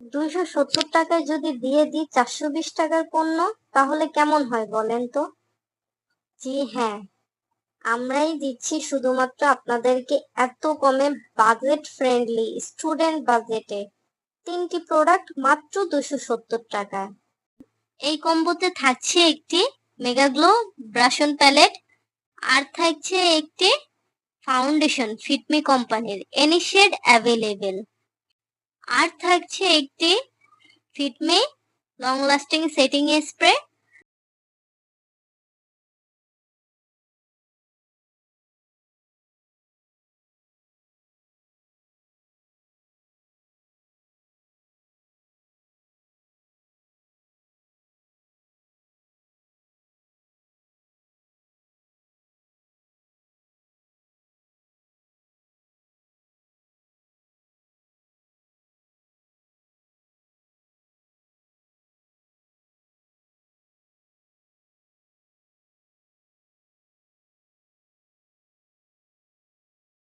270 টাকায় যদি দিয়ে দিই 420 টাকার পণ্য, তাহলে কেমন হয় বলেন তো? জি হ্যাঁ, আমরাই দিচ্ছি শুধুমাত্র আপনাদেরকে এত কমে, বাজেট ফ্রেন্ডলি, স্টুডেন্ট বাজেটে 3টি প্রোডাক্ট মাত্র 270 টাকায়। এই কম্বোতে থাকছে একটি mega glow brush on palette, আর থাকছে একটি ফাউন্ডেশন ফিটমি কোম্পানির এনি শেড অ্যাভেলেবেল, আর থাকছে একটি fit me long lasting setting spray